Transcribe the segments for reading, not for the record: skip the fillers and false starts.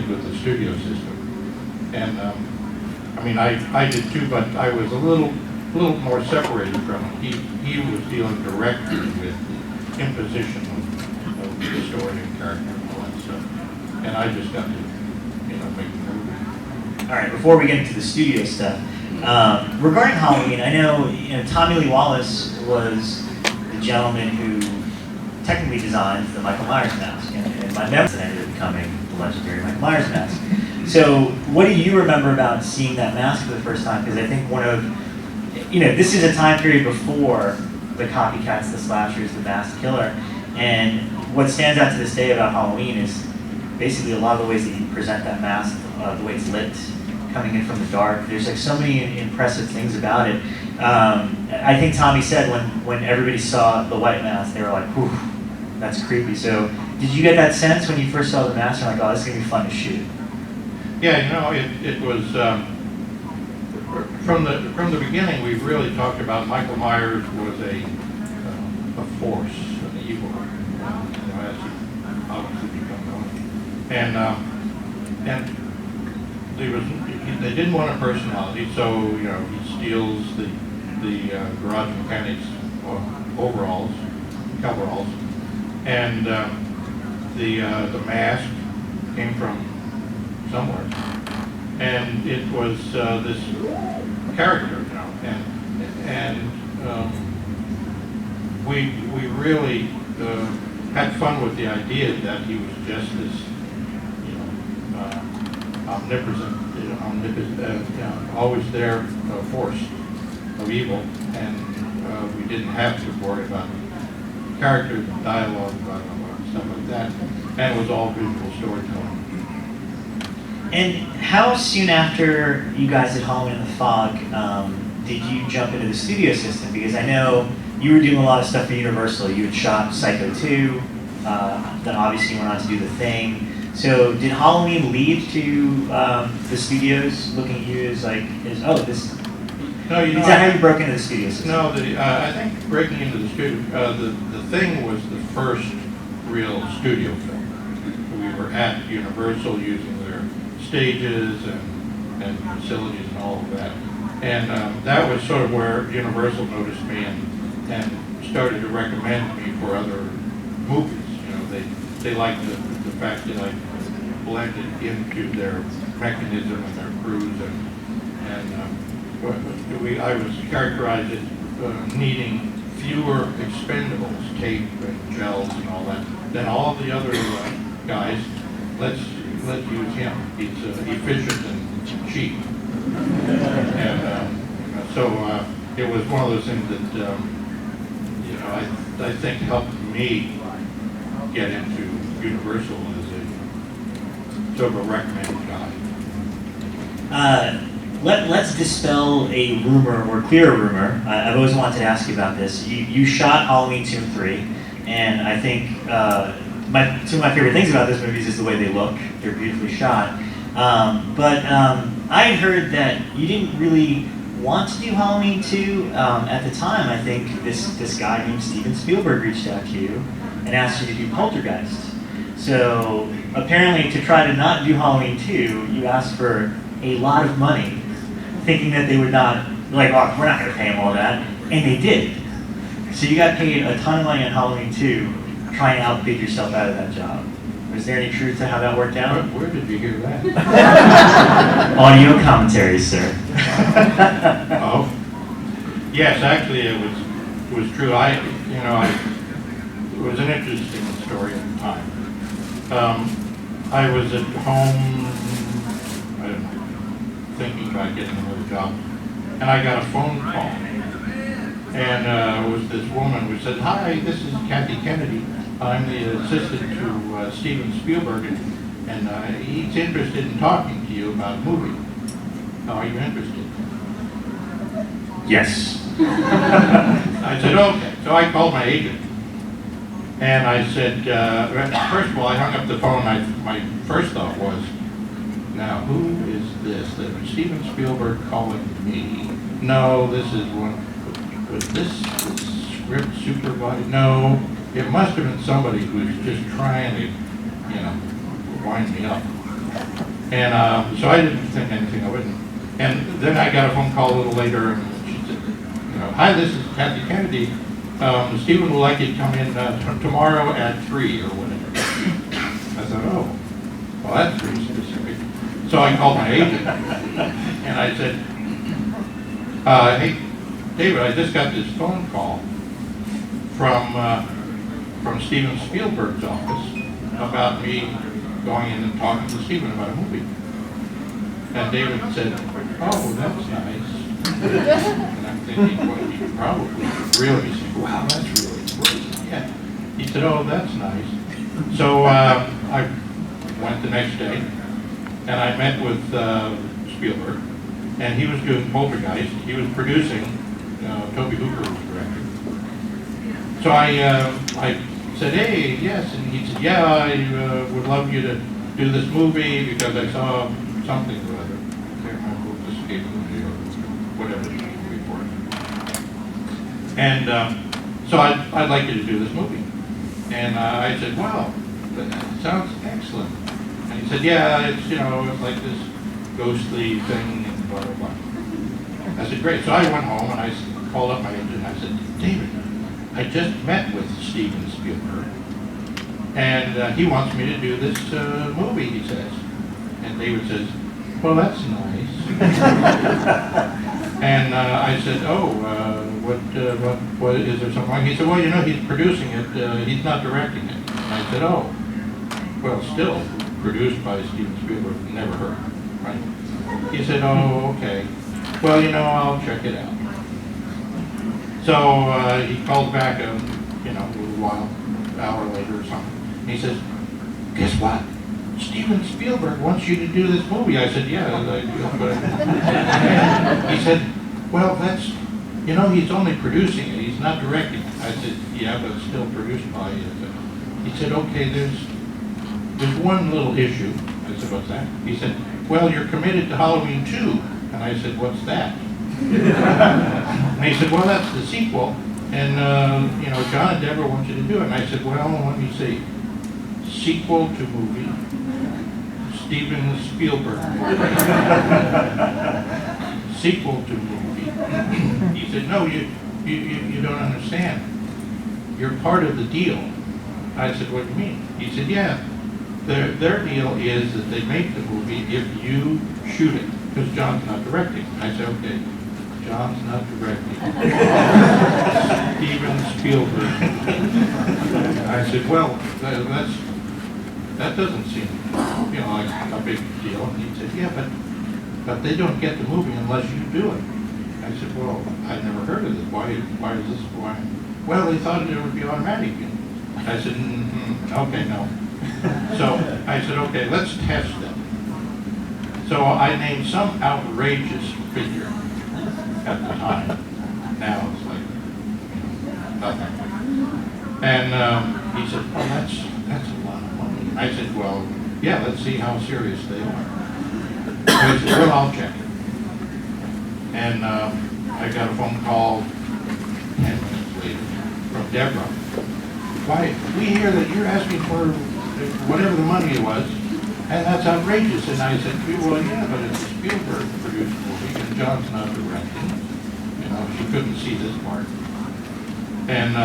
familiar with the studio system. And I mean, I did too, but I was a little more separated from him. He was dealing directly with imposition of the story and character and all that stuff. And I just got to, you know, make the movie. All right, before we get into the studio stuff, regarding Halloween, I know, Tommy Lee Wallace was the gentleman who technically designed the Michael Myers mask, and my memory ended up becoming the legendary Michael Myers mask. So what do you remember about seeing that mask for the first time? Because I think this is a time period before the copycats, the slashers, the masked killer, and what stands out to this day about Halloween is basically a lot of the ways that you present that mask, the way it's lit, coming in from the dark. There's like so many impressive things about it. I think Tommy said when everybody saw the white mask, they were like, whew, that's creepy. So did you get that sense when you first saw the mask? You're like, oh, this is going to be fun to shoot. Yeah, it was, from the beginning, we really talked about Michael Myers was a force, an evil, as he obviously become known. And they didn't want a personality, so he steals the garage mechanics overalls, coveralls, and the mask came from somewhere, and it was this character, and we really had fun with the idea that he was just this, omnipresent, always there force of evil, and we didn't have to worry about characters and dialogue, stuff like that, and it was all visual storytelling. And how soon after you guys did Halloween in the Fog did you jump into the studio system? Because I know you were doing a lot of stuff for Universal. You had shot Psycho 2, then obviously you went on to do The Thing. So did Halloween lead to the studios looking at you as like, this? No, is that how you broke into the studio system? No, I think breaking into the studio, the Thing was the first real studio film. We were at Universal using their stages and facilities and all of that. And that was sort of where Universal noticed me and started to recommend me for other movies. They liked the fact that I blended into their mechanism and their crews, and I was characterized as needing fewer expendables, tape and gels and all that, than all the other guys. Let's use him. He's efficient and cheap. And so it was one of those things that I think helped me get into Universal as a sort of a recommended guy. Let's dispel a rumor or clear a rumor. I've always wanted to ask you about this. You shot Halloween 2 and 3, and I think two of my favorite things about those movies is the way they look. They're beautifully shot. But I heard that you didn't really want to do Halloween 2. At the time, I think this guy named Steven Spielberg reached out to you and asked you to do Poltergeist. So apparently to try to not do Halloween 2, you asked for a lot of money, thinking that they would not, like, oh, we're not going to pay them all that. And they did. So you got paid a ton of money on Halloween 2 trying to outbid yourself out of that job. Was there any truth to how that worked out? Where did you hear that? Audio commentary, sir. Oh, yes, actually it was true. It was an interesting story at the time. I was at home, I don't know, thinking about getting another job, and I got a phone call, and it was this woman who said, "Hi, this is Kathy Kennedy. I'm the assistant to Steven Spielberg, and he's interested in talking to you about a movie. Are you interested?" Yes. I said, okay. So I called my agent, and I said, first of all, I hung up the phone. My first thought was, now who is this? That was Steven Spielberg calling me. No, this is one. Was this script supervisor? No. It must have been somebody who's just trying to, wind me up. And so I didn't think anything of it. And then I got a phone call a little later, and she said, you know, hi, this is Kathy Kennedy. Stephen would like you to come in tomorrow at 3 or whatever. I thought, oh, well, that's pretty specific. So I called my agent, and I said, hey, David, I just got this phone call from Steven Spielberg's office about me going in and talking to Steven about a movie. And David said, oh, that's nice. And I'm thinking, well, he probably really said, wow, that's really great. Yeah. He said, oh, that's nice. So I went the next day, and I met with Spielberg, and he was doing Poltergeist. He was producing, Toby Hooper was directing. So I said, hey, yes, and he said, yeah, I would love you to do this movie because I saw something or other. I can't remember what the escape movie or whatever the movie for it. And so I'd like you to do this movie. And I said, wow, that sounds excellent. And he said, yeah, it's, you know, it's like this ghostly thing and blah, blah, blah. I said, great. So I went home and I called up my agent and I said, David, I just met with Steven Spielberg, and he wants me to do this movie, he says. And David says, well, that's nice. And I said, oh, what is there something wrong? He said, well, you know, he's producing it, he's not directing it. And I said, oh, well, still produced by Steven Spielberg, never heard, right? He said, oh, okay. Well, you know, I'll check it out. So he called back, you know, a little while, an hour later or something. And he says, guess what? Steven Spielberg wants you to do this movie. I said, yeah, but he said, well, that's, you know, he's only producing it. He's not directing it. I said, yeah, but it's still produced by you. He said, okay, there's one little issue. I said, what's that? He said, well, you're committed to Halloween 2. And I said, what's that? And he said, well, that's the sequel, and you know, John and Deborah want you to do it. And I said, well, let me see. Sequel to movie, Steven Spielberg movie. Sequel to movie. He said, no, you don't understand. You're part of the deal. I said, what do you mean? He said, yeah, their deal is that they make the movie if you shoot it, because John's not directing. I said, okay. John's not directing. Steven Spielberg. I said, well, that doesn't seem, you know, like a big deal. And he said, yeah, but they don't get the movie unless you do it. I said, well, I'd never heard of this. Why is this? Why? Well, they thought it would be automatic. And I said, okay, no. So I said, okay, let's test it. So I named some outrageous figure at the time. Now it's like nothing. And he said, well, that's a lot of money. I said, well, yeah, let's see how serious they are. So he said, well, I'll check it. And I got a phone call 10 minutes later from Deborah. Why, we hear that you're asking for whatever the money was, and that's outrageous. And I said, well, yeah, but it's a Spielberg produced movie, and John's not directing. You know, she couldn't see this part. And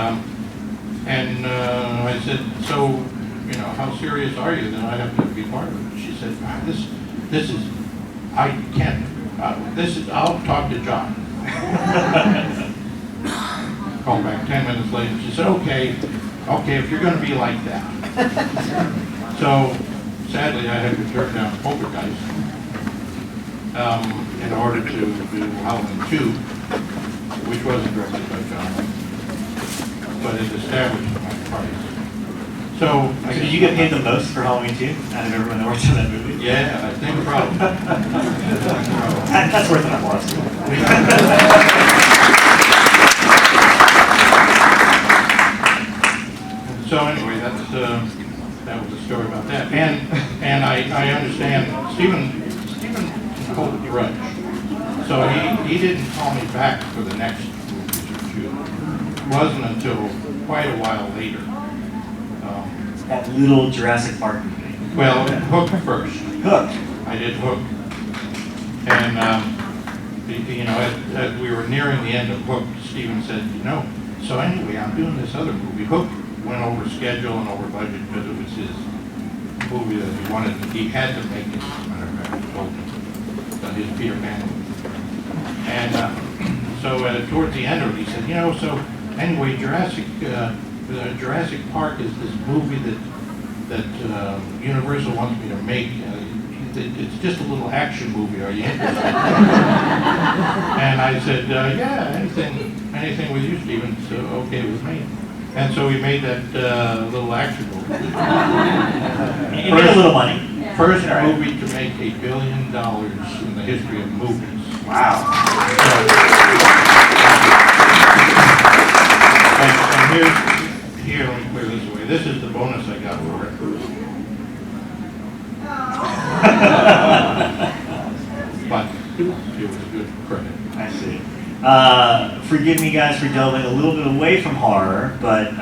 I said, so, you know, how serious are you that I have to be part of it? She said, this is, I can't, I'll talk to John. Called back 10 minutes later, she said, okay, if you're going to be like that. So, sadly, I had to turn down Poltergeist in order to do Halloween 2, which wasn't directed by John, but it established my price. So did you get paid the most for Halloween 2 out of everyone that worked on that movie? Yeah, I think probably. That's worth an applause. So anyway, that was the story about that. And I understand Steven can hold a grudge. So he didn't call me back for the next movie to shoot. It wasn't until quite a while later. That little Jurassic Park movie. Well, Hook first. Hook. I did Hook. And, you know, as we were nearing the end of Hook, Steven said, you know, so anyway, I'm doing this other movie. Hook went over schedule and over budget because it was his movie that he wanted. He had to make it, as a matter of fact, he told me, his Peter Pan movie. And so towards the end of it, he said, you know, so anyway, Jurassic Park is this movie that Universal wants me to make. It's just a little action movie. Are you interested? And I said, yeah, anything with you, Steven, so okay with me. And so we made that little action movie. You made a little money. First movie to make $1 billion in the history of movies. Wow. And here, let me clear this away. This is the bonus I got for it. But it was good credit. I see. Forgive me, guys, for delving a little bit away from horror, but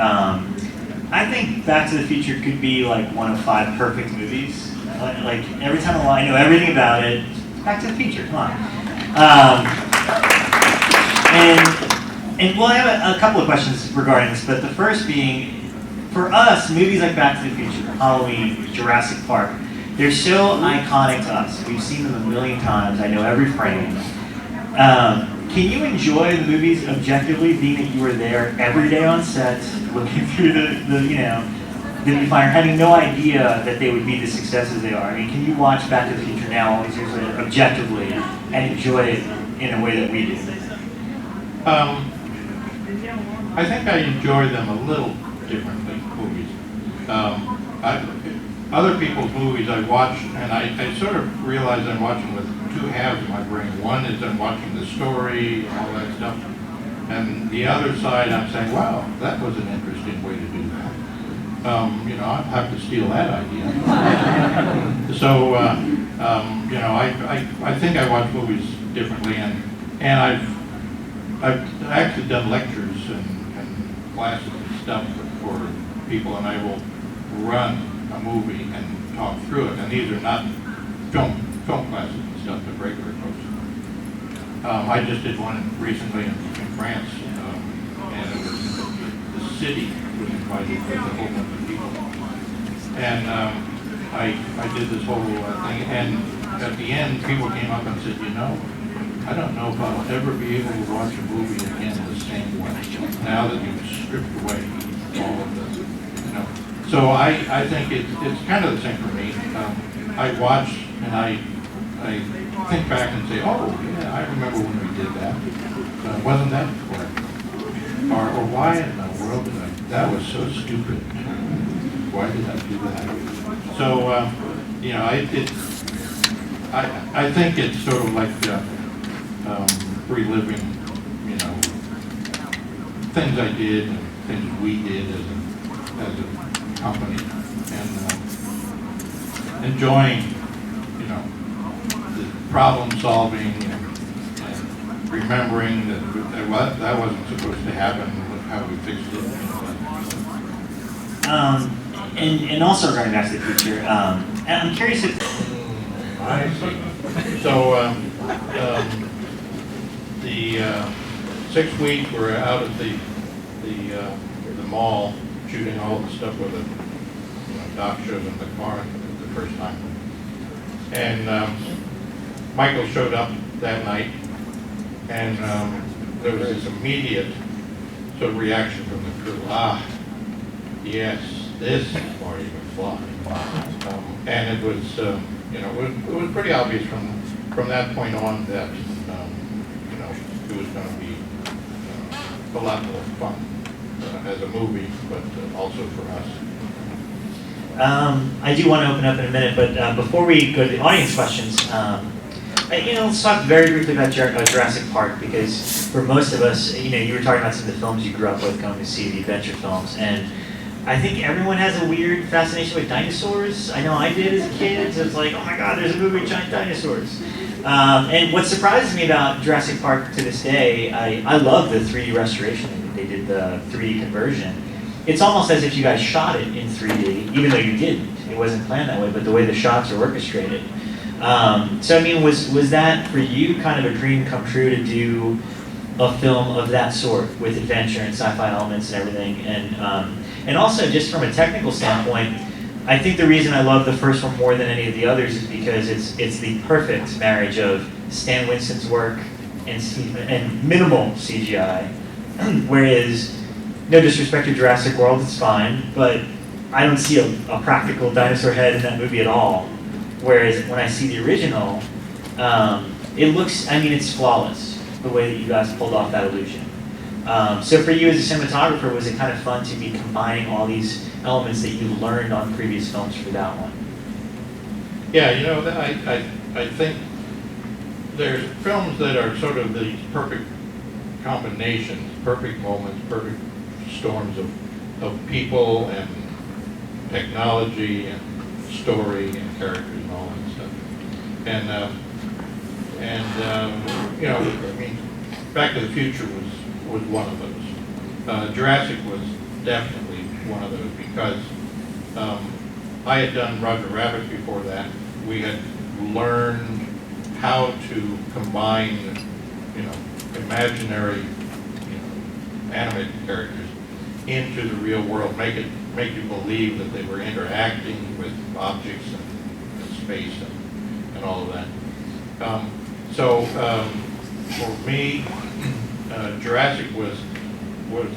I think Back to the Future could be like one of 5 perfect movies. Like every time I know everything about it. Back to the Future, come on. And we'll have a couple of questions regarding this, but the first being, for us, movies like Back to the Future, Halloween, Jurassic Park, they're so iconic to us. We've seen them a million times. I know every frame. Can you enjoy the movies objectively, being that you were there every day on set, looking through the you find having no idea that they would be the successes they are? I mean, can you watch Back to the Future now, all these years later, objectively, and enjoy it in a way that we do? I think I enjoy them a little differently, movies. Other people's movies I watch, and I sort of realize I'm watching with 2 halves of my brain. One is I'm watching the story and all that stuff, and the other side I'm saying, wow, that was an interesting way to do that. You know, I'd have to steal that idea. So, you know, I think I watch movies differently, and I've actually done lectures and classes and stuff for people, and I will run a movie and talk through it. And these are not film classes and stuff, but regular folks. I just did one recently in France, and it was the city was invited with a whole bunch of people. And I did this whole thing, and at the end, people came up and said, you know, I don't know if I'll ever be able to watch a movie again the same way, now that you've stripped away all of the, you know. So I think it's kind of the same for me. I watch and I think back and say, oh, yeah, I remember when we did that. Wasn't that correct? Or why in the world did that was so stupid. Why did I do that? So, you know, I think it's sort of like reliving, you know, things I did and things we did as a company, and enjoying, you know, the problem solving and remembering that wasn't supposed to happen, how we fixed it. And also regarding Back to the Future, I'm curious if... I see. So, the 6 weeks we're out at the mall shooting all the stuff with the doc shows in the car the first time. And Michael showed up that night, and there was this immediate sort of reaction from the crew. Yes, this is Marty McFly. And it was, you know, it was pretty obvious from that point on that, you know, it was going to be a lot more fun as a movie, but also for us. I do want to open up in a minute, but before we go to the audience questions, you know, let's talk very briefly about Jurassic Park, because for most of us, you know, you were talking about some of the films you grew up with, going to see the adventure films, and I think everyone has a weird fascination with dinosaurs. I know I did as a kid, so it's like, oh my God, there's a movie with giant dinosaurs. And what surprises me about Jurassic Park to this day, I love the 3D restoration. They did the 3D conversion. It's almost as if you guys shot it in 3D, even though you didn't. It wasn't planned that way, but the way the shots are orchestrated. So I mean, was that for you kind of a dream come true to do a film of that sort with adventure and sci-fi elements and everything? And also just from a technical standpoint, I think the reason I love the first one more than any of the others is because it's the perfect marriage of Stan Winston's work and minimal CGI. Whereas, no disrespect to Jurassic World, it's fine, but I don't see a practical dinosaur head in that movie at all. Whereas when I see the original, it looks, I mean, it's flawless, the way that you guys pulled off that illusion. So for you as a cinematographer, was it kind of fun to be combining all these elements that you learned on previous films for that one? Yeah, you know, I think there's films that are sort of these perfect combinations, perfect moments, perfect storms of people and technology and story and characters and all that stuff. And you know, I mean, Back to the Future was one of those. Jurassic was definitely one of those because I had done Roger Rabbit before that. We had learned how to combine, you know, imaginary, you know, animated characters into the real world, make you believe that they were interacting with objects and space and all of that. So for me, Jurassic was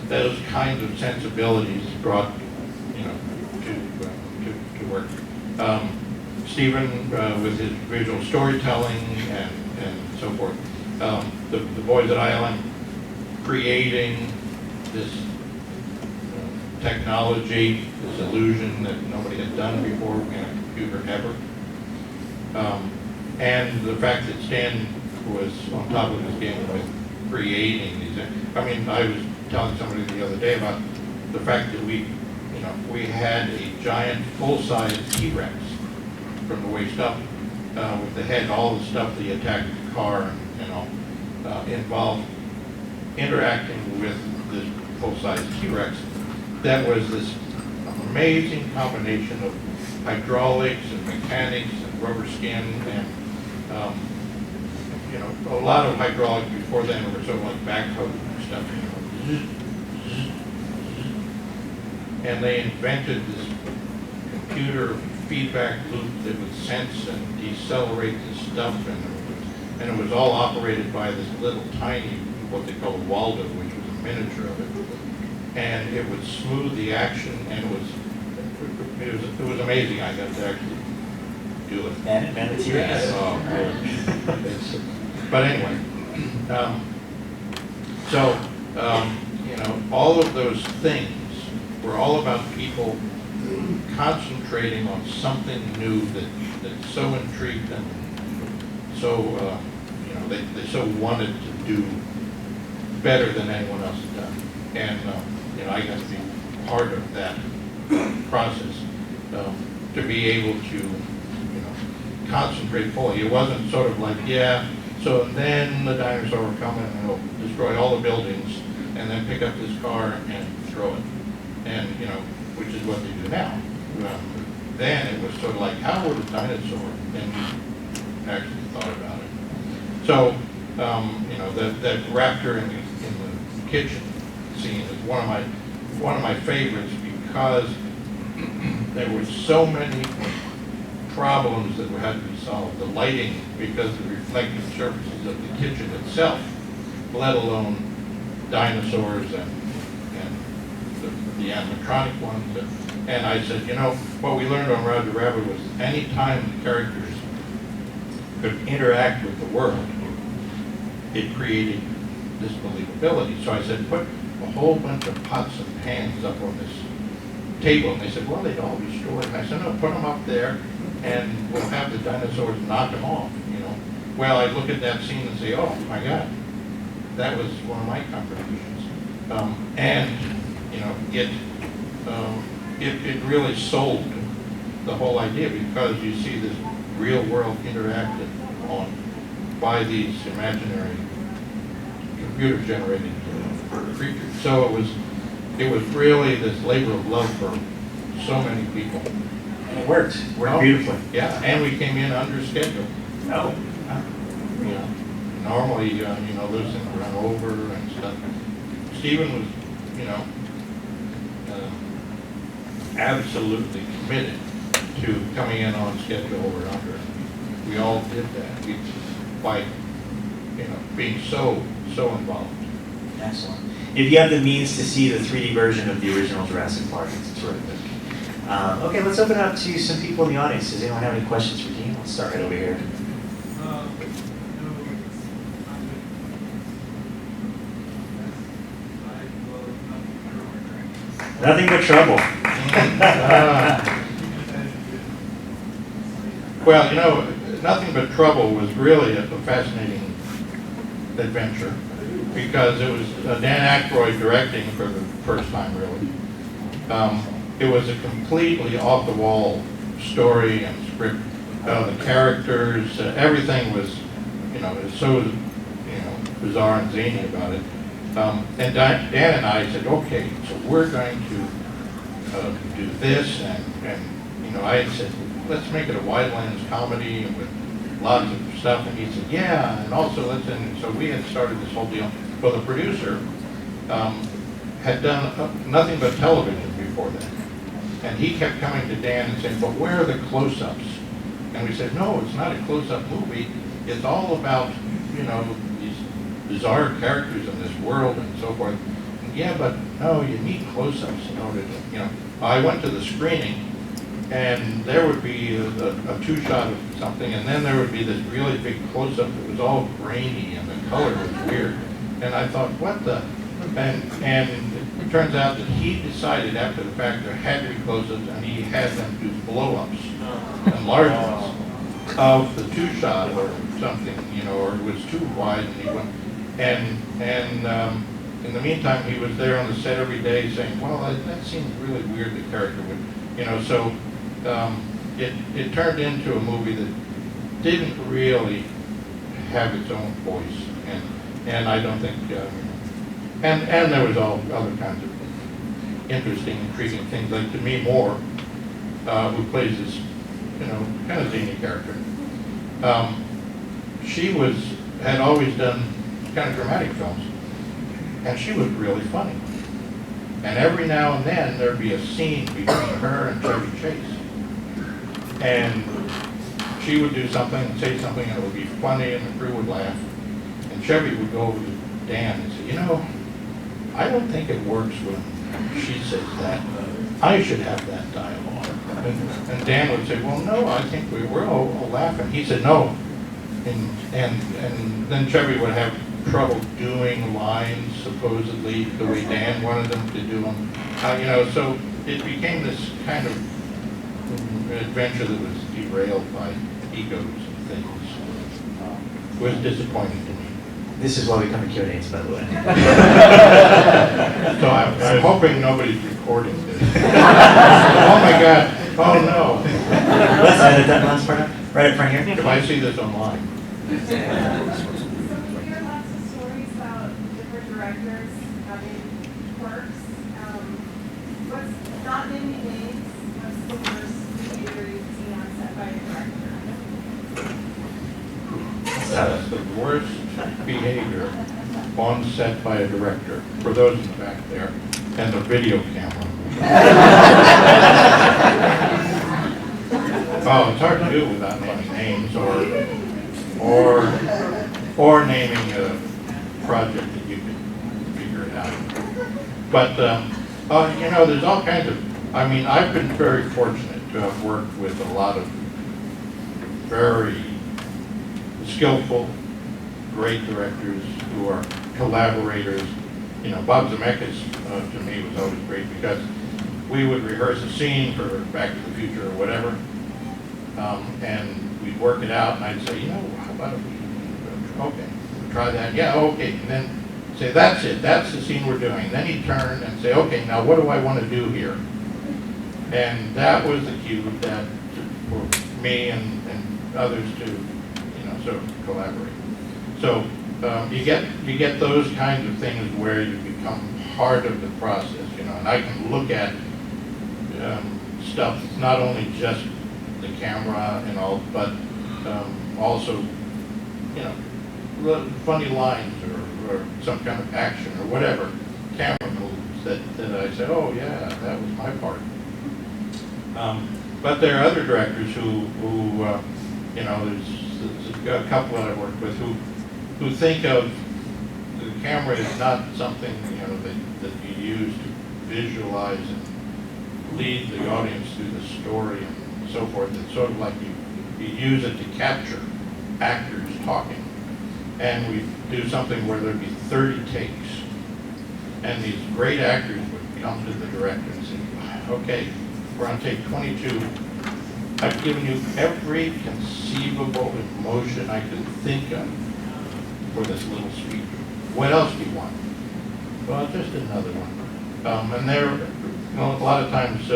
those kinds of sensibilities brought, you know, to work. Stephen with his visual storytelling and so forth. The boys at ILM creating this technology, this illusion that nobody had done before in a computer ever. And the fact that Stan was on top of his game with creating these. I mean, I was telling somebody the other day about the fact that we had a giant full-size T-Rex from the waist up with the head, all the stuff that attacked the car, involved interacting with this full-size T-Rex. That was this amazing combination of hydraulics and mechanics and rubber skin and a lot of hydraulics before then were sort of like backhoe stuff. And they invented this computer feedback loop that would sense and decelerate this stuff, and it was all operated by this little tiny, what they call a Waldo, which was a miniature of it. And it would smooth the action, and it was amazing. I got to actually do it. And the T-Rex. But anyway, all of those things were all about people concentrating on something new that so intrigued them, so they so wanted to do better than anyone else had done, and I got to be part of that process to be able to concentrate fully. It wasn't sort of like, so then the dinosaur will come and it'll destroy all the buildings and then pick up this car and throw it. And, which is what they do now. Then it was sort of like, how would a dinosaur? And you actually thought about it. So, that raptor in the kitchen scene is one of my favorites because there were so many problems that had to be solved. The lighting, because of the reflective surfaces of the kitchen itself, let alone dinosaurs and the animatronic ones. And I said, what we learned on Roger Rabbit was any time the characters could interact with the world, it created this believability. So I said, put a whole bunch of pots and pans up on this table. And they said, well, they'd all be stored. And I said, no, put them up there and we'll have the dinosaurs knock them off, Well, I look at that scene and say, oh my God, that was one of my contributions. It really sold the whole idea because you see this real world interacted on by these imaginary computer generated creatures. So it was really this labor of love for so many people. And it worked. Worked beautifully. Yeah, and we came in under schedule. Oh. You know, normally, you know, those things run over and stuff. Stephen was, you know, absolutely committed to coming in on schedule or under. We all did that. We by, you know, being so involved. Excellent. If you have the means to see the 3D version of the original Jurassic Park, it's terrific. Okay, let's open it up to some people in the audience. Does anyone have any questions for Dean? Let's start right over here. Nothing but trouble. Well, you know, Nothing But Trouble was really a fascinating adventure because it was Dan Aykroyd directing for the first time, really. It was a completely off-the-wall story and script. The characters, everything was, you know, so, you know, bizarre and zany about it. And Dan and I said, okay, so we're going to do this, and you know, I said, let's make it a wide lens comedy with lots of stuff, and he said, yeah, and also let's, and so we had started this whole deal. Well, the producer had done nothing but television before that, and he kept coming to Dan and saying, but where are the close-ups? And we said, no, it's not a close-up movie, it's all about, you know, these bizarre characters in this world and so forth. And yeah, but no, you need close-ups in order to, you know. I went to the screening, and there would be a two-shot of something, and then there would be this really big close-up that was all grainy, and the color was weird. And I thought, what the? And it turns out that he decided after the fact there had to be close-ups, and he had them do blow-ups, enlargements of the two-shot or something, you know, or it was too wide, and he went, and in the meantime, he was there on the set every day saying, well, that seems really weird, the character would, you know, so it turned into a movie that didn't really have its own voice, and I don't think, and there was all other kinds of interesting, intriguing things, like to me Moore, who plays this, you know, kind of zany character. She had always done kind of dramatic films, and she was really funny. And every now and then there'd be a scene between her and Chevy Chase, and she would do something and say something, and it would be funny, and the crew would laugh. And Chevy would go over to Dan and say, you know, I don't think it works when she says that. I should have that dialogue. And Dan would say, well, no, I think we're all laughing. He said, no. And then Chevy would have trouble doing lines, supposedly, the way Dan wanted them to do them. You know, so it became this kind of adventure that was derailed by egos and things. It was disappointing to me. This is why we come to Q&As, by the way. So I'm hoping nobody's recording this. Oh my God, oh no. Let's edit that last part out. Right up front here. If I see this online. So we hear lots of stories about different directors having quirks. What's not many names, what's the worst behavior you've seen on set by a director? That's the worst behavior on set by a director, for those in the back there, and the video camera. Oh, it's hard to do without naming names or naming a project that you can figure it out. But, you know, there's all kinds of, I mean, I've been very fortunate to have worked with a lot of very skillful, great directors who are collaborators. You know, Bob Zemeckis, to me, was always great because we would rehearse a scene for Back to the Future or whatever, and we'd work it out, and I'd say, you know, how about if we, okay, we'll try that, yeah, okay, and then say, that's it, that's the scene we're doing. And then he'd turn and say, okay, now what do I want to do here? And that was the cue that for me and others to, you know, sort of collaborate. So you get those kinds of things where you become part of the process, you know, and I can look at stuff. It's not only just the camera and all, but also, you know, funny lines or some kind of action or whatever, camera moves that I say, oh yeah, that was my part. But there are other directors who you know, there's a couple that I've worked with who think of the camera as not something, you know, that you use to visualize and lead the audience through the story and so forth. It's sort of like you use it to capture actors talking. And we do something where there'd be 30 takes. And these great actors would come to the director and say, okay, we're on take 22. I've given you every conceivable emotion I could think of for this little speech. What else do you want? Well, just another one. And there, you know, a lot of times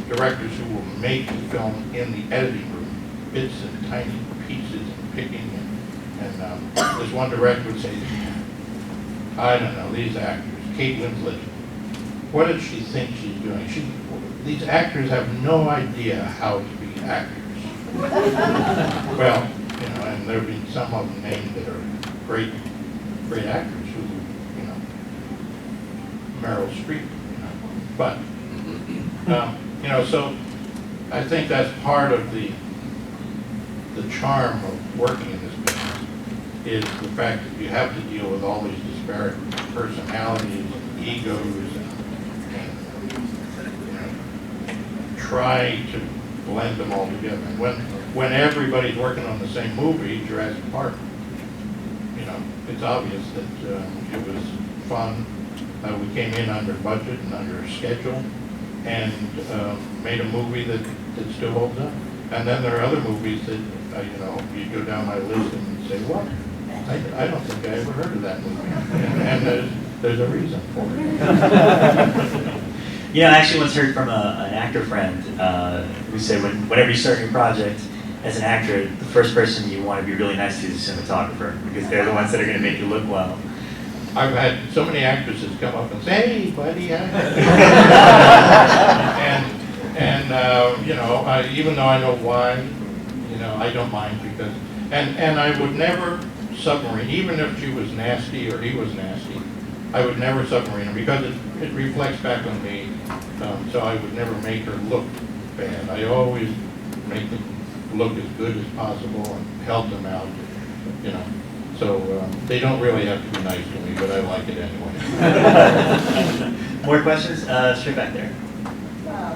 directors who will make the film in the editing room, bits and tiny pieces and picking. And this one director would say, I don't know, these actors, Kate Winslet, what does she think she's doing? These actors have no idea how to be actors. Well, you know, and there have been some of them named that are great actors who, you know, Meryl Streep, you know. But, you know, so I think that's part of the charm of working in this business is the fact that you have to deal with all these disparate personalities and egos and you know, try to blend them all together. And when everybody's working on the same movie, Jurassic Park, you know, it's obvious that it was fun. We came in under budget and under schedule and made a movie that still holds up. And then there are other movies that, you know, you go down my list and say, what? I don't think I ever heard of that movie. And there's a reason for it. You know, I actually once heard from an actor friend who said whenever you start a new project, as an actor, the first person you want to be really nice to is a cinematographer, because they're the ones that are going to make you look well. I've had so many actresses come up and say, hey, buddy, and you know, even though I know why, you know, I don't mind because, and I would never submarine, even if she was nasty or he was nasty, I would never submarine her because it reflects back on me, so I would never make her look bad. I always make them look as good as possible and help them out, you know. So they don't really have to be nice to me, but I like it anyway. More questions? Straight back there.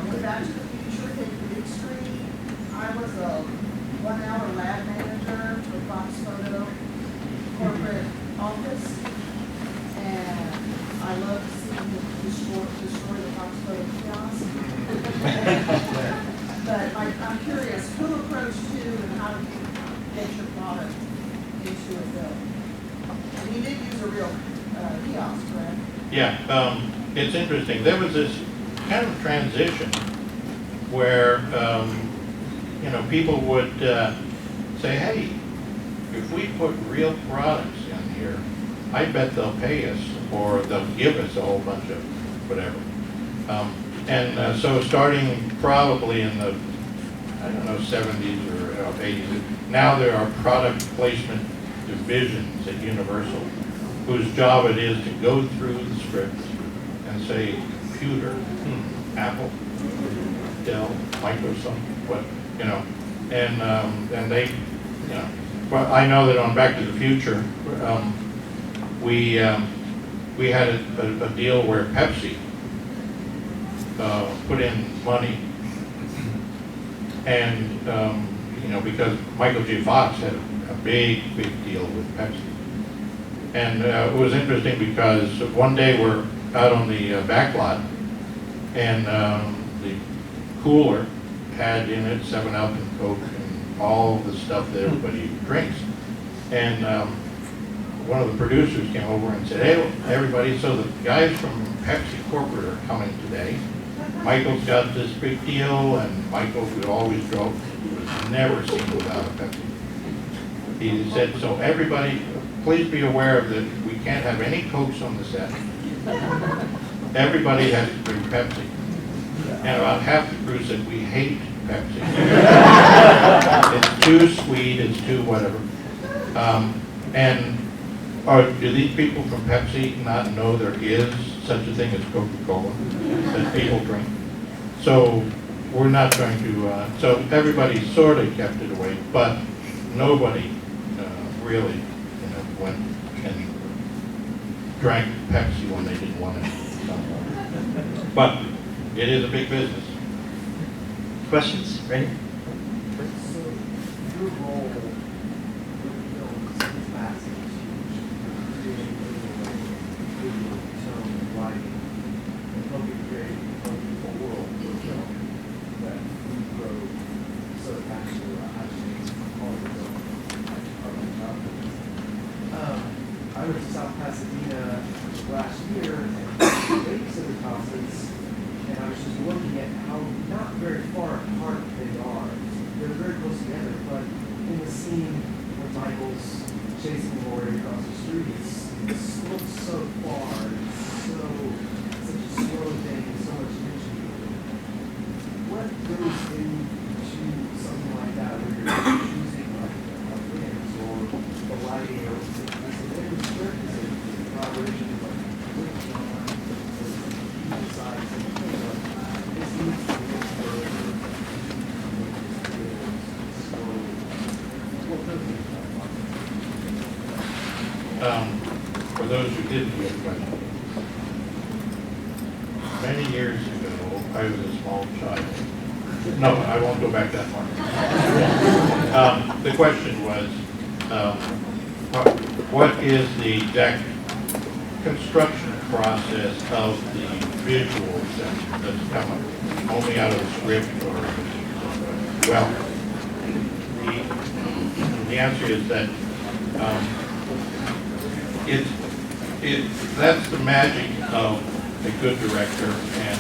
With Back to the Future, Hit the Big Screen, I was a 1-hour lab manager for Fox Photo corporate office, and I love seeing them destroy the Fox Photo kiosk. But I'm curious, who approached who and how did you get your product into a film? And you did use a real kiosk, correct? Yeah, it's interesting. There was this kind of transition where, you know, people would say, hey, if we put real products in here, I bet they'll pay us or they'll give us a whole bunch of whatever. So starting probably in the, I don't know, 70s or 80s, now there are product placement divisions at Universal whose job it is to go through the script and say, computer, Apple, Dell, Microsoft, what, you know, and they, you know, well, I know that on Back to the Future, we had a deal where Pepsi put in money, and you know, because Michael J. Fox had a big deal with Pepsi, and it was interesting because one day we're out on the back lot, and the cooler had in it 7-Up and Coke and all the stuff that everybody drinks, and one of the producers came over and said, hey, everybody, so the guys from Pepsi corporate are coming today. Michael's got this big deal, and Michael, who always drove, was never seen without a Pepsi. He said, so everybody, please be aware of that we can't have any Cokes on the set. Everybody has to drink Pepsi. And about half the crew said, we hate Pepsi. It's too sweet, it's too whatever. And do these people from Pepsi not know there is such a thing as Coca-Cola that people drink? So we're not trying to, so everybody sort of kept it away, but nobody really, went and drank Pepsi when they didn't want it. But it is a big business. Questions? Ready? So your role with films is massive, it's huge. Creating visual, tone, and lighting, and helping create a world for film that we grow so attached to. Actually, all of them. I went to South Pasadena last year and babysitter houses, and I was just looking at how not very far apart they are. They're very close together, but in the scene where Michael's chasing Lori across the street, it looks so far, it's such a slow thing, so much tension. What goes into something like that where you're choosing like winds or the lighting or is it in the script, is it collaboration like which one, or is it you decide something like this needs to be For those who didn't get the question, many years ago, I was a small child. No, I won't go back that far. The question was, what is the exact construction process of the visuals that's come only out of the script or, well, the answer is that that's the magic of a good director, and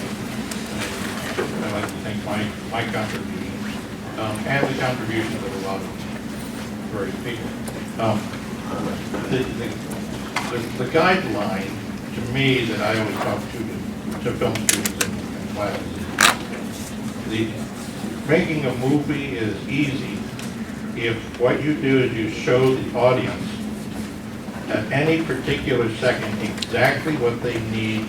I like to think my contribution, and the contributions of a lot of various people. The guideline to me that I always talk to film students in class, making a movie is easy if what you do is you show the audience at any particular second exactly what they need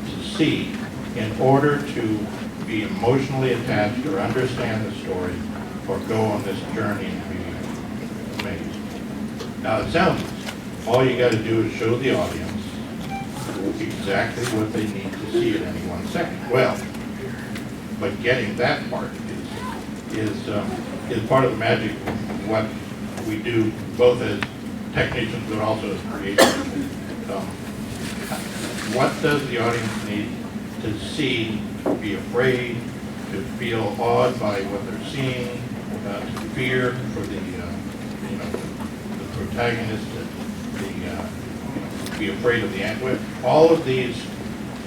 to see in order to be emotionally attached or understand the story or go on this journey and be amazed. Now it sounds easy. All you got to do is show the audience exactly what they need to see at any 1 second. Well, but getting that part is part of the magic of what we do, both as technicians but also as creators. What does the audience need to see, to be afraid, to feel awed by what they're seeing, to fear for the protagonist, to be afraid of the end? All of these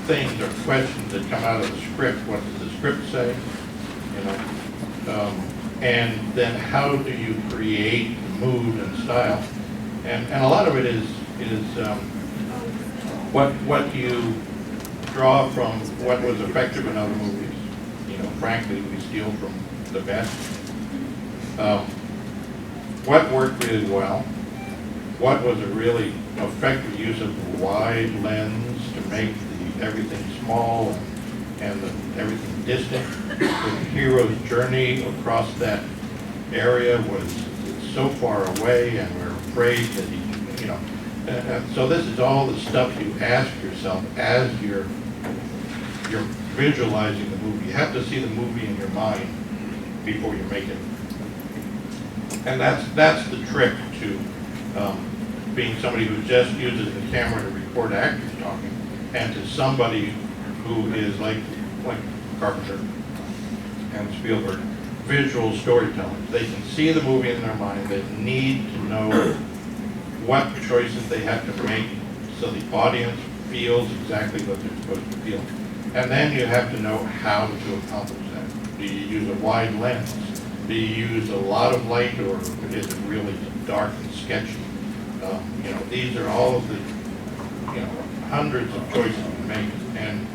things are questions that come out of the script. What does the script say? And then how do you create mood and style? And a lot of it is what you draw from what was effective in other movies. Frankly, we steal from the best. What worked really well? What was a really effective use of the wide lens to make everything small and everything distant? The hero's journey across that area was so far away, and we're afraid that so this is all the stuff you ask yourself as you're visualizing the movie. You have to see the movie in your mind before you make it. And that's the trick to being somebody who just uses the camera to record actors talking, and to somebody who is like Carpenter and Spielberg, visual storytellers. They can see the movie in their mind. They need to know what choices they have to make so the audience feels exactly what they're supposed to feel. And then you have to know how to accomplish that. Do you use a wide lens? Do you use a lot of light, or is it really dark and sketchy? These are all of the hundreds of choices you make, and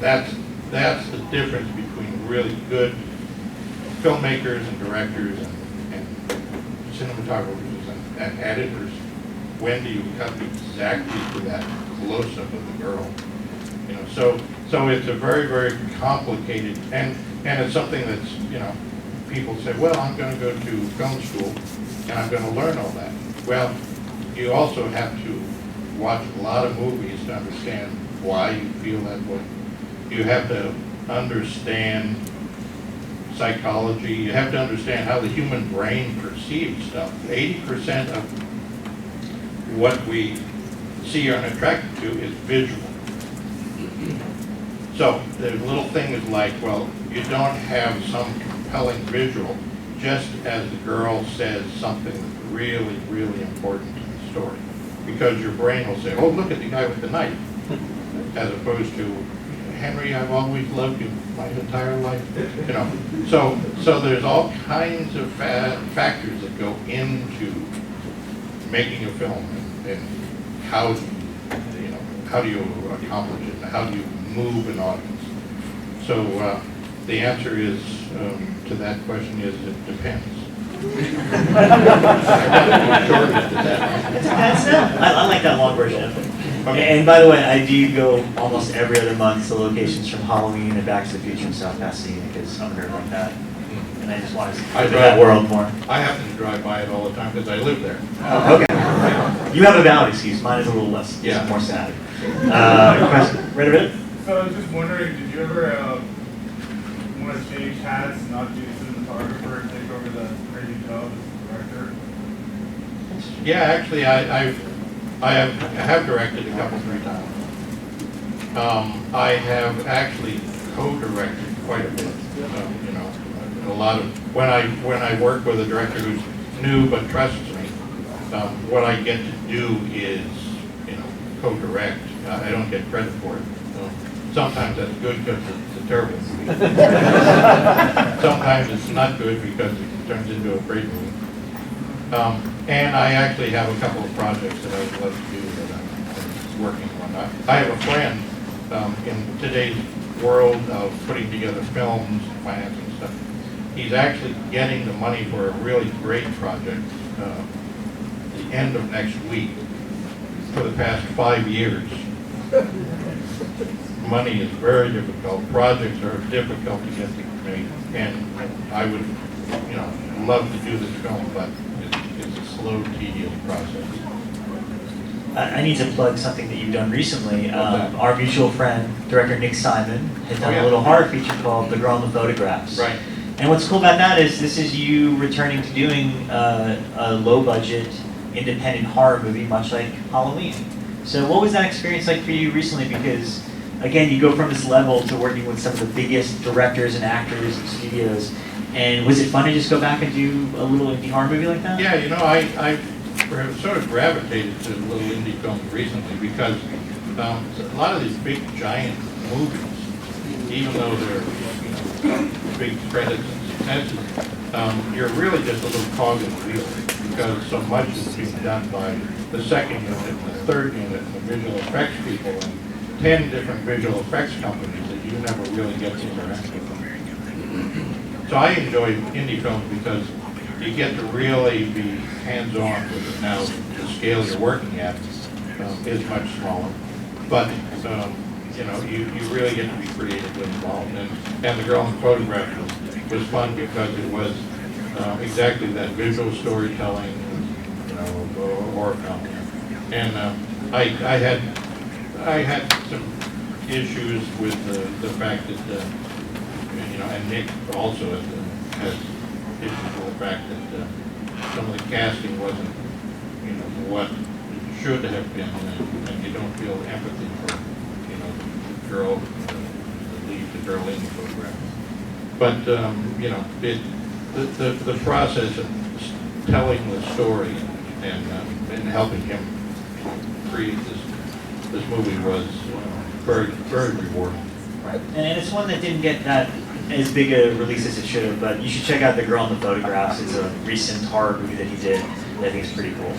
that's that's the difference between really good filmmakers and directors and cinematographers and editors. When do you come exactly to that close-up of the girl? You know, so it's a very, very complicated, and it's something that's, you know, people say, well, I'm going to go to film school and I'm going to learn all that. Well, you also have to watch a lot of movies to understand why you feel that way. You have to understand psychology. You have to understand how the human brain perceives stuff. 80% of what we see or are attracted to is visual. So the little thing is like, well, you don't have some compelling visual just as the girl says something that's really, really important to the story. Because your brain will say, oh, look at the guy with the knife, as opposed to, Henry, I've always loved you my entire life. You know, so there's all kinds of factors that go into making a film, and how do you accomplish it, and how do you move an audience. So the answer is to that question is it depends. I like that long version of it. Okay. And by the way, I do go almost every other month to locations from Halloween and Back to the Future in South Pasadena because I'm a nerd like that. And I just want to see that world more. I happen to drive by it all the time because I live there. Oh, okay. You have a valid excuse. Mine is a little less, more sad. Question? Right a bit? So I was just wondering, did you ever want to change hats, not be a cinematographer, and take over the crazy job as director? Yeah, actually, I have directed a couple, 3 times. I have actually co-directed quite a bit. You know, a lot of when I work with a director who's new but trusts me, what I get to do is, you know, co-direct. I don't get credit for it. Sometimes that's good because it's a terrible movie. Sometimes it's not good because it turns into a great movie. And I actually have a couple of projects that I would love to do that I'm working on. I have a friend in today's world of putting together films and financing stuff. He's actually getting the money for a really great project the end of next week. For the past 5 years. Money is very difficult. Projects are difficult to get made, and I would, you know, love to do this film, but it's a slow, tedious process. I need to plug something that you've done recently. Our mutual friend, director Nick Simon, has done a little horror feature called The Girl in the Photographs. Right. And what's cool about that is this is you returning to doing a low-budget, independent horror movie, much like Halloween. So what was that experience like for you recently? Because, again, you go from this level to working with some of the biggest directors and actors and studios. And was it fun to just go back and do a little indie horror movie like that? Yeah, you know, I sort of gravitated to little indie films recently because a lot of these big, giant movies, even though they're, you know, big credits and successes, you're really just a little cog in the wheel because so much is being done by the second unit and the third unit and the visual effects people and 10 different visual effects companies that you never really get to interact with them. So I enjoy indie films because you get to really be hands-on with it. Now, the scale you're working at is much smaller, but you know, you really get to be creatively involved. And The Girl in the Photograph was fun because it was exactly that visual storytelling, you know, of a horror film. And I had some issues with the fact that you know, and Nick also has issues with the fact that some of the casting wasn't, you know, what it should have been, and you don't feel empathy for, you know, the girl, the girl in the photograph. But you know, the process of telling the story and helping him create this movie was very, very rewarding. Right. And it's one that didn't get that as big a release as it should have, but you should check out The Girl in the Photographs. It's a recent horror movie that he did that I think is pretty cool.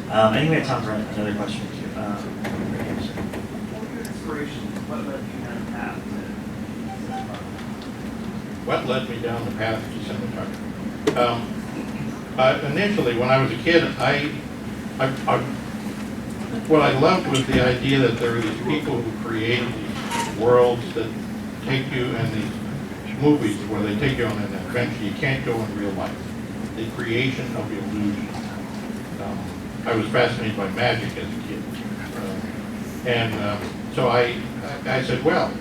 I think we have time for another question or two. Inspiration, what led you down the path to what led me down the path to cinematography? Initially, when I was a kid, what I loved was the idea that there were these people who created these worlds that take you, and these movies where they take you on an adventure you can't go in real life. The creation of illusion. I was fascinated by magic as a kid. So I said, well,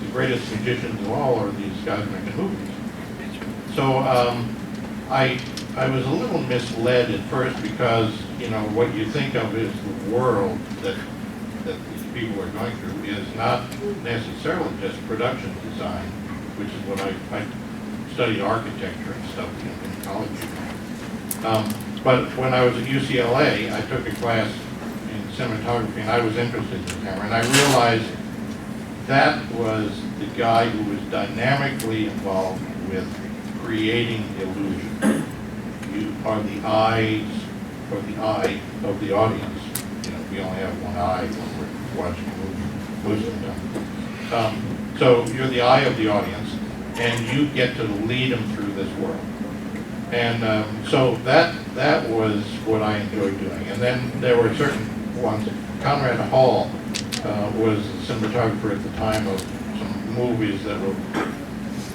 the greatest magicians of all are these guys making movies. So I was a little misled at first because, you know, what you think of is the world that these people are going through is not necessarily just production design, which is what I studied architecture and stuff in college. But when I was at UCLA, I took a class in cinematography, and I was interested in the camera, and I realized that was the guy who was dynamically involved with creating illusion. You are the eyes, or the eye of the audience. You know, we only have one eye when we're watching a movie, most of the time. So you're the eye of the audience, and you get to lead them through this world. And so that was what I enjoyed doing. And then there were certain ones. Conrad Hall was the cinematographer at the time of some movies that were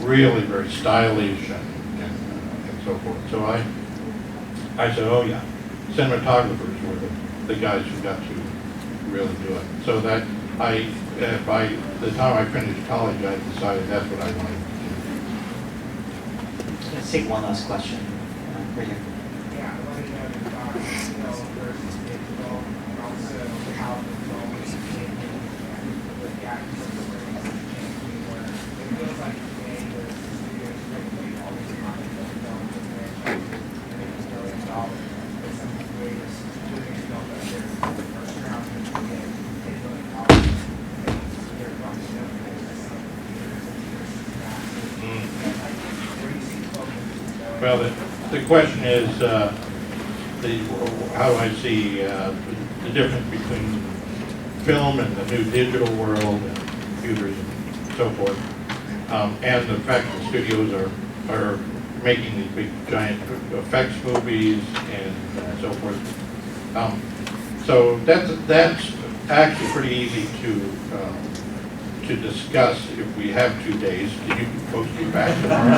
really very stylish and so forth. So I said, oh yeah, cinematographers were the guys who got to really do it. So that by the time I finished college, I decided that's what I wanted to do. Let's take one last question. Right here. Yeah, I wanted to know your thoughts, versus digital, and also how the film is changing and the actors and the ways it's changing, where it feels like today the studios regulate all these content that we don't just franchises and make $1 billion. But some of the creators doing film that their first round is to get $10 billion. They're fucking up there. Some of the theaters and theaters is massive. And like, where do you see focus going? Well, the question is, how do I see the difference between film and the new digital world and computers and so forth, and the fact that studios are making these big giant effects movies and so forth. So that's actually pretty easy to discuss if we have 2 days. Can you folks be back tomorrow?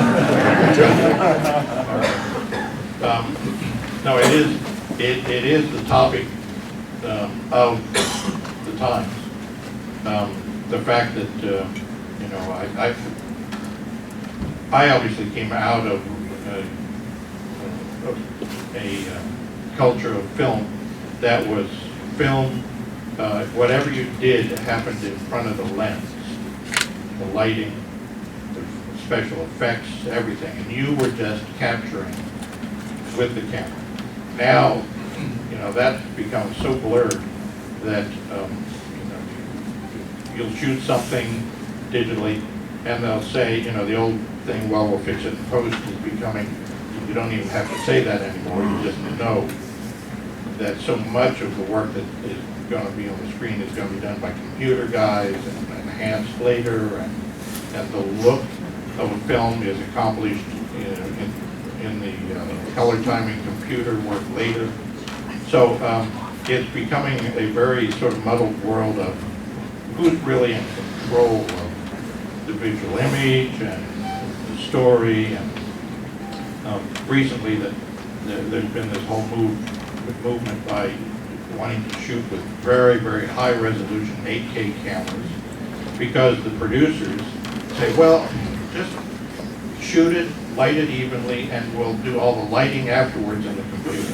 No, it is the topic of the times. The fact that I obviously came out of a culture of film that was film. Whatever you did happened in front of the lens, the lighting, the special effects, everything, and you were just capturing with the camera. Now, that's become so blurred that you'll shoot something digitally, and they'll say, the old thing, well, we'll fix it in post, is becoming. You don't even have to say that anymore. You just know that so much of the work that is going to be on the screen is going to be done by computer guys and enhanced later, and the look of a film is accomplished in the color timing computer work later. So it's becoming a very sort of muddled world of who's really in control of the visual image and the story. And recently there's been this whole movement by wanting to shoot with very, very high resolution 8K cameras, because the producers say, well, just shoot it, light it evenly, and we'll do all the lighting afterwards in the computer.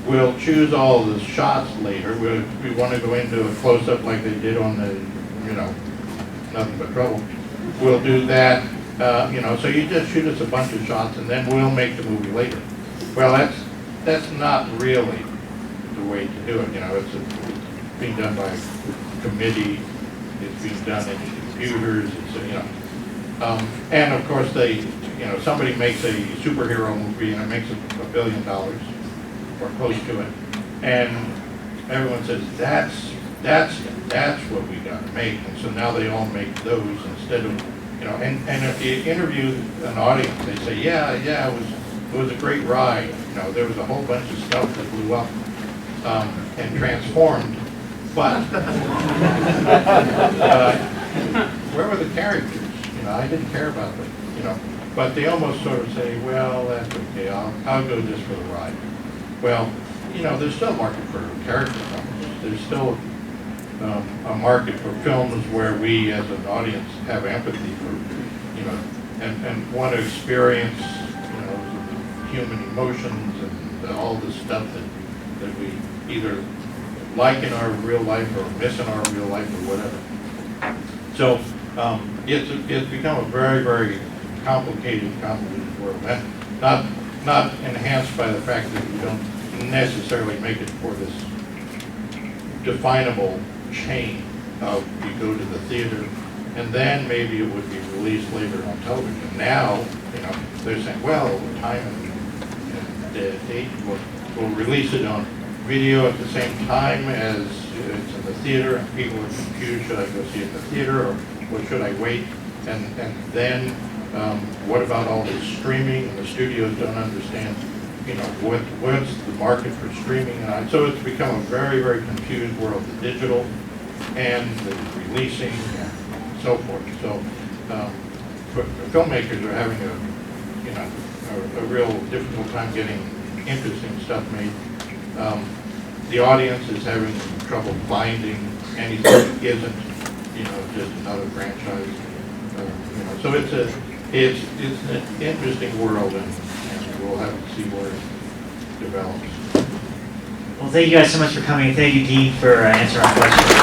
We'll choose all the shots later. We want to go into a close-up like they did on the, Nothing But Trouble. We'll do that, so you just shoot us a bunch of shots and then we'll make the movie later. Well, that's not really the way to do it. It's being done by a committee. It's being done in computers. And of course somebody makes a superhero movie and it makes $1 billion or close to it, and everyone says that's what we got to make. And so now they all make those instead of You know, and if you interview an audience, they say, yeah, it was a great ride. You know, there was a whole bunch of stuff that blew up and transformed, but where were the characters? You know, I didn't care about them. You know, but they almost sort of say, well, that's okay. I'll go just for the ride. Well, you know, there's still a market for character films. There's still a market for films where we, as an audience, have empathy for, you know, and want to experience, you know, human emotions and all the stuff that we either like in our real life or miss in our real life or whatever. So it's become a very, very complicated world. Not enhanced by the fact that we don't necessarily make it for this definable chain of you go to the theater and then maybe it would be released later on television. Now, you know, they're saying, well, time and date, we'll release it on video at the same time as it's in the theater, and people are confused, should I go see it in the theater or should I wait? And then what about all this streaming? And the studios don't understand, you know, what's the market for streaming? And so it's become a very, very confused world, the digital and the releasing and so forth. So filmmakers are having a real difficult time getting interesting stuff made. The audience is having trouble finding anything that isn't, you know, just another franchise. You know, so it's an interesting world, and we'll have to see where it develops. Well, thank you guys so much for coming. Thank you, Dean, for answering our questions.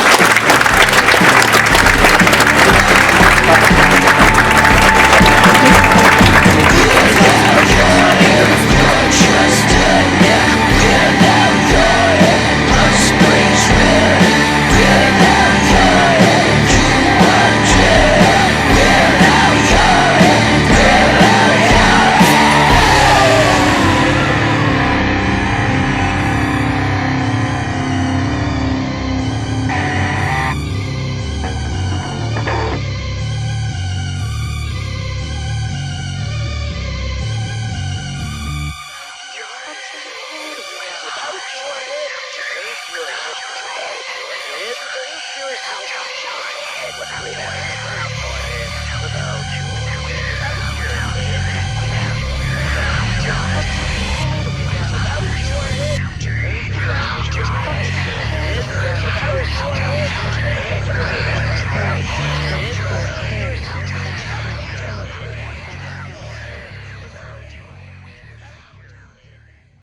Without your head,